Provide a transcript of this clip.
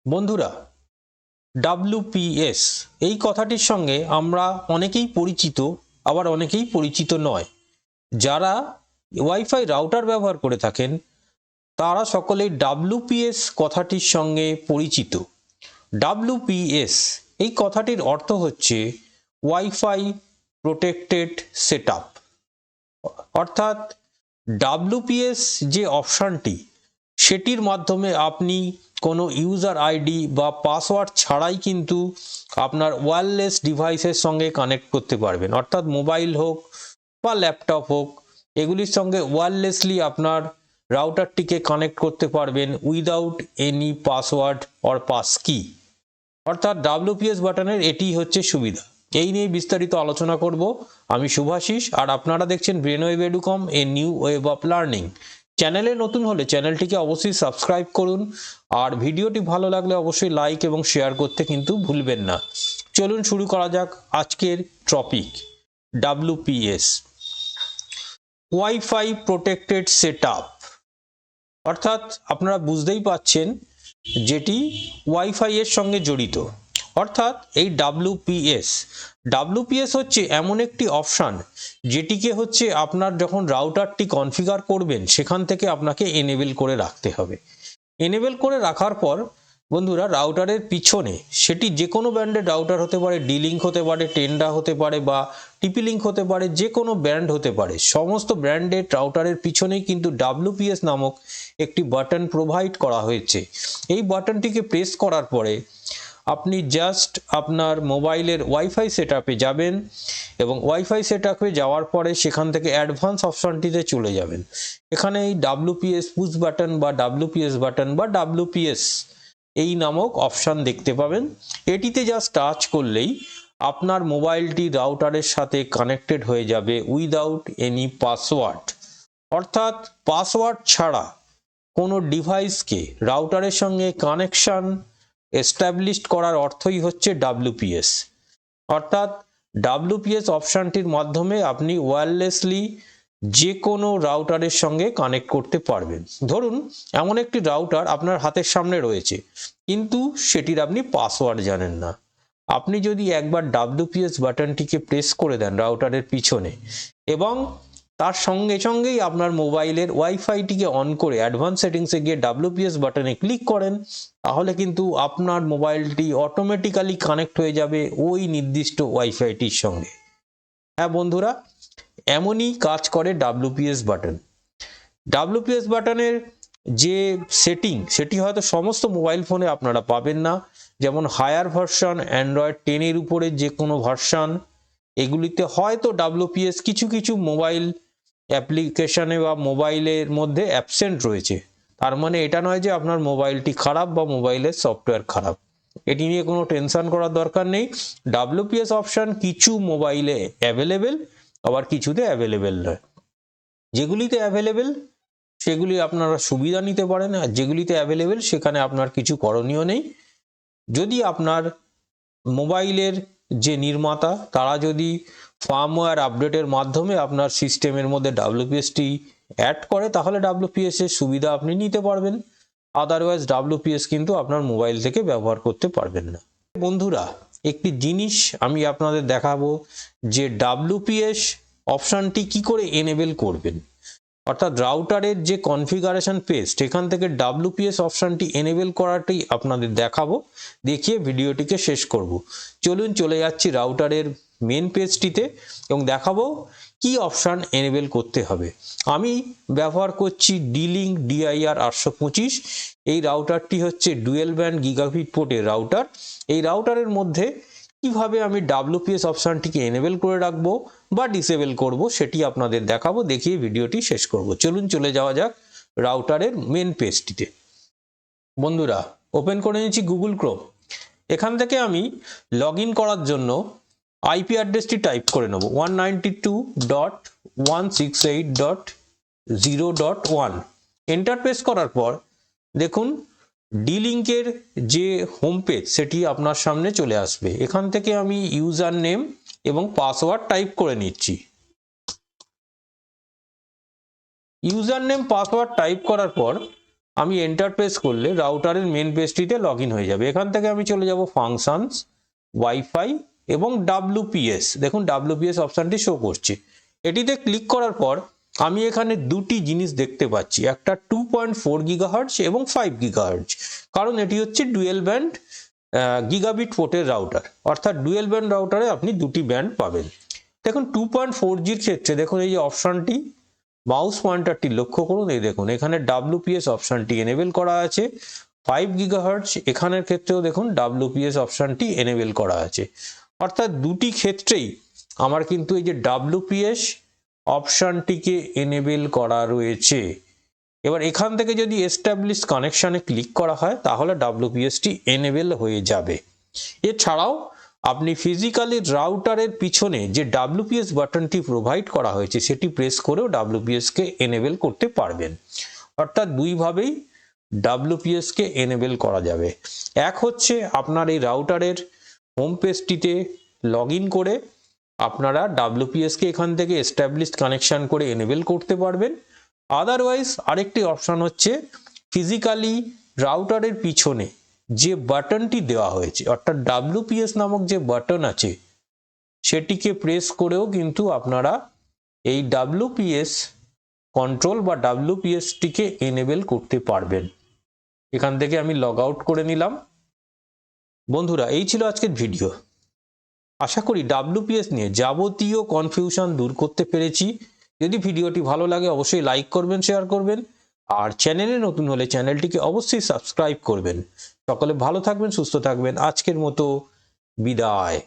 বন্ধুরা, ডাব্লিউপিএস এই কথাটির সঙ্গে আমরা অনেকেই পরিচিত, আবার অনেকেই পরিচিত নয়। যারা ওয়াইফাই রাউটার ব্যবহার করে থাকেন তারা সকলেই ডাব্লিউপিএস কথাটির সঙ্গে পরিচিত। ডাব্লিউপিএস এই কথাটির অর্থ হচ্ছে ওয়াইফাই প্রোটেক্টেড সেটআপ। অর্থাৎ ডাব্লিউপিএস যে অপশানটি, সেটির মাধ্যমে আপনি কোনো ইউজার আইডি বা পাসওয়ার্ড ছাড়াই কিন্তু আপনার ওয়্যারলেস ডিভাইসের সঙ্গে কানেক্ট করতে পারবেন। অর্থাৎ মোবাইল হোক বা ল্যাপটপ হোক, এগুলির সঙ্গে ওয়্যারলেসলি আপনার রাউটারটিকে কানেক্ট করতে পারবেন without any password or pass কি। অর্থাৎ ডাব্লিউপিএস বাটনের এটি হচ্ছে সুবিধা। এই নিয়ে বিস্তারিত আলোচনা করব। আমি শুভাশিস, আর আপনারা দেখছেন brainwave Educom, a new wave of learning. চ্যানেলে নতুন হলে চ্যানেলটিকে অবশ্যই সাবস্ক্রাইব করুন, আর ভিডিওটি ভালো লাগলে অবশ্যই লাইক এবং শেয়ার করতে কিন্তু ভুলবেন না। চলুন শুরু করা যাক আজকের topic, WPS, wifi protected setup. অর্থাৎ আপনারা বুঝতেই পাচ্ছেন যেটি ওয়াইফাই এর সঙ্গে জড়িত। অর্থাৎ এই ডাব্লিউপিএস হচ্ছে এমন একটি অপশান যেটিকে হচ্ছে আপনার যখন রাউটারটি কনফিগার করবেন সেখান থেকে আপনাকে এনেবেল করে রাখতে হবে। এনেবেল করে রাখার পর বন্ধুরা, রাউটারের পিছনে, সেটি যে কোনো ব্র্যান্ডের রাউটার হতে পারে, ডি-লিঙ্ক হতে পারে, টেন্ডা হতে পারে বা টিপি-লিঙ্ক হতে পারে, যে কোনো ব্র্যান্ড হতে পারে, সমস্ত ব্র্যান্ডের রাউটারের পিছনেই কিন্তু ডাব্লিউপিএস নামক একটি বাটন প্রোভাইড করা হয়েছে। এই বাটনটিকে প্রেস করার পরে আপনি জাস্ট আপনার মোবাইলের ওয়াইফাই সেটআপে যাবেন এবং ওয়াইফাই সেটআপে যাওয়ার পরে সেখান থেকে অ্যাডভান্স অপশনটিতে চলে যাবেন। এখানে এই ডাব্লিউপিএস পুশ বাটন বা ডাব্লিউপিএস বাটন বা ডাব্লিউপিএস এই নামক অপশান দেখতে পাবেন। এটিতে জাস্ট টাচ করলেই আপনার মোবাইলটি রাউটারের সাথে কানেক্টেড হয়ে যাবে উইদাউট এনি পাসওয়ার্ড। অর্থাৎ পাসওয়ার্ড ছাড়া কোনো ডিভাইসকে রাউটারের সঙ্গে কানেকশন এস্টাবলিশ করার অর্থই হচ্ছে ডাব্লিউপিএস। অর্থাৎ ডাব্লিউপিএস অপশানটির মাধ্যমে আপনি ওয়্যারলেসলি যে কোনো রাউটারের সঙ্গে কানেক্ট করতে পারবেন। ধরুন এমন একটি রাউটার আপনার হাতের সামনে রয়েছে, কিন্তু সেটির আপনি পাসওয়ার্ড জানেন না। আপনি যদি একবার ডাব্লিউপিএস বাটনটিকে প্রেস করে দেন রাউটারের পিছনে এবং তার সঙ্গে সঙ্গেই আপনার মোবাইলের ওয়াইফাইটিকে অন করে অ্যাডভান্স সেটিংসে গিয়ে ডাব্লিউপিএস বাটনে ক্লিক করেন, তাহলে কিন্তু আপনার মোবাইলটি অটোমেটিক্যালি কানেক্ট হয়ে যাবে ওই নির্দিষ্ট ওয়াইফাইটির সঙ্গে। হ্যাঁ বন্ধুরা, এমনই কাজ করে ডাব্লিউপিএস বাটন। ডাব্লিউপিএস বাটনের যে সেটিং, সেটি হয়তো সমস্ত মোবাইল ফোনে আপনারা পাবেন না। যেমন হায়ার ভার্সন, অ্যান্ড্রয়েড 10-এর উপরে যে কোনো ভার্সন, এগুলিতে হয়তো ডাব্লিউপিএস কিছু কিছু মোবাইল অ্যাপ্লিকেশনে বা মোবাইলের মধ্যে অ্যাবসেন্ট রয়েছে। তার মানে এটা নয় যে আপনার মোবাইলটি খারাপ বা মোবাইলের সফটওয়্যার খারাপ। এটি নিয়ে কোনো টেনশন করার দরকার নেই। ডাব্লিউপিএস অপশান কিছু মোবাইলে অ্যাভেলেবেল, আবার কিছুতে অ্যাভেলেবেল নয়। যেগুলিতে অ্যাভেলেবেল সেগুলি আপনারা সুবিধা নিতে পারেন, আর যেগুলিতে অ্যাভেলেবেল সেখানে আপনার কিছু করণীয় নেই। যদি আপনার মোবাইলের যে নির্মাতা তারা যদি ফার্মওয়্যার আপডেটের মাধ্যমে আপনার সিস্টেমের মধ্যে ডাব্লিউপিএসটি অ্যাড করে, তাহলে ডাব্লিউপিএস এর সুবিধা আপনি নিতে পারবেন। আদারওয়াইজ ডাব্লিউপিএস কিন্তু আপনার মোবাইল থেকে ব্যবহার করতে পারবেন না। বন্ধুরা, একটি জিনিস আমি আপনাদের দেখাবো যে ডাব্লিউপিএস অপশানটি কি করে এনেবেল করবেন। অর্থাৎ রাউটারের যে কনফিগারেশন পেজ, সেখান থেকে ডাব্লিউপিএস অপশানটি এনেবেল করাটাই আপনাদের দেখাবো, দেখিয়ে ভিডিওটিকে শেষ করব। চলুন চলে যাচ্ছি রাউটারের মেন পেজটিতে এবং দেখাবো কি অপশান এনেবেল করতে হবে। আমি ব্যবহার করছি ডি-লিঙ্ক DIR 825। এই রাউটারটি হচ্ছে ডুয়েল ব্যান্ড গিগাবিট পোর্টের রাউটার। এই রাউটারের মধ্যে কিভাবে আমি ডাব্লিউপিএস অপশানটিকে এনেবেল করে রাখবো বা ডিসেবল করব সেটি আপনাদের দেখাবো, দেখিয়ে ভিডিওটি শেষ করব। চলুন চলে যাওয়া যাক রাউটারের মেন পেজটিতে। বন্ধুরা, ওপেন করে নিচ্ছি গুগল ক্রোম। এখান থেকে আমি লগ ইন করার জন্য আইপি অ্যাড্রেসটি টাইপ করে নেব 192.168.0.1। এন্টার প্রেস করার পর দেখুন ডি-লিঙ্কের যে হোম পেজ সেটি আপনার সামনে চলে আসবে। এখান থেকে আমি ইউজার নেম এবং পাসওয়ার্ড টাইপ করে নিচ্ছি। ইউজার নেম পাসওয়ার্ড টাইপ করার পর আমি এন্টার প্রেস করলে রাউটারের মেন পেজটিতে লগ ইন হয়ে যাবে। এখান থেকে আমি চলে যাব ফাংশনস, ওয়াইফাই এবং ডাব্লিউপিএস। দেখুন ডাব্লিউপিএস অপশানটি শো করছে। এটিতে ক্লিক করার পর আমি এখানে দুটি জিনিস দেখতে পাচ্ছি, একটা 2.4 গিগাহার্টজ এবং 5 গিগাহার্টজ, কারণ এটি হচ্ছে ডুয়েল ব্যান্ড গিগাবিট পোর্টের রাউটার, অর্থাৎ ডুয়েল ব্যান্ড রাউটারে আপনি দুটি ব্যান্ড পাবেন। দেখুন 2.4Gর ক্ষেত্রে দেখুন এই যে অপশানটি, মাউস পয়েন্টারটি লক্ষ্য করুন, এই দেখুন এখানে ডাব্লিউপিএস অপশানটি এনেবেল করা আছে। 5 গিগাহার্টজ এখানের ক্ষেত্রেও দেখুন ডাব্লিউপিএস অপশানটি এনেবেল করা আছে, অর্থাৎ দুটি ক্ষেত্রেই আমার কিন্তু এই যে ডাব্লিউপিএস অপশানটিকে এনেবেল করা রয়েছে। এবার এখান থেকে যদি এস্টাবলিশ কানেকশানে ক্লিক করা হয় তাহলে ডাব্লিউপিএসটি এনেবেল হয়ে যাবে। এছাড়াও আপনি ফিজিক্যালি রাউটারের পিছনে যে ডাব্লিউপিএস বাটনটি প্রোভাইড করা হয়েছে সেটি প্রেস করেও ডাব্লিউপিএসকে এনেবেল করতে পারবেন। অর্থাৎ দুইভাবেই ডাব্লিউপিএসকে এনেবেল করা যাবে। এক হচ্ছে আপনার এই রাউটারের হোম পেজটিতে লগ ইন করে আপনারা ডাব্লিউপিএসকে এখান থেকে এস্টাবলিশড কানেকশন করে এনেবেল করতে পারবেন। আদারওয়াইজ আরেকটি অপশান হচ্ছে ফিজিক্যালি রাউটারের পিছনে যে বাটনটি দেওয়া হয়েছে, অর্থাৎ ডাব্লিউপিএস নামক যে বাটন আছে সেটিকে প্রেস করেও কিন্তু আপনারা এই ডাব্লিউপিএস কন্ট্রোল বা ডাব্লিউপিএসটিকে এনেবেল করতে পারবেন। এখান থেকে আমি লগ আউট করে নিলাম। বন্ধুরা, এই ছিল আজকের ভিডিও। আশা করি ডাব্লিউপিএস নিয়ে যাবতীয় কনফিউশন দূর করতে পেরেছি। যদি ভিডিওটি ভালো লাগে অবশ্যই লাইক করবেন, শেয়ার করবেন, আর চ্যানেলে নতুন হলে চ্যানেলটিকে অবশ্যই সাবস্ক্রাইব করবেন। সকলে ভালো থাকবেন, সুস্থ থাকবেন। আজকের মতো বিদায়।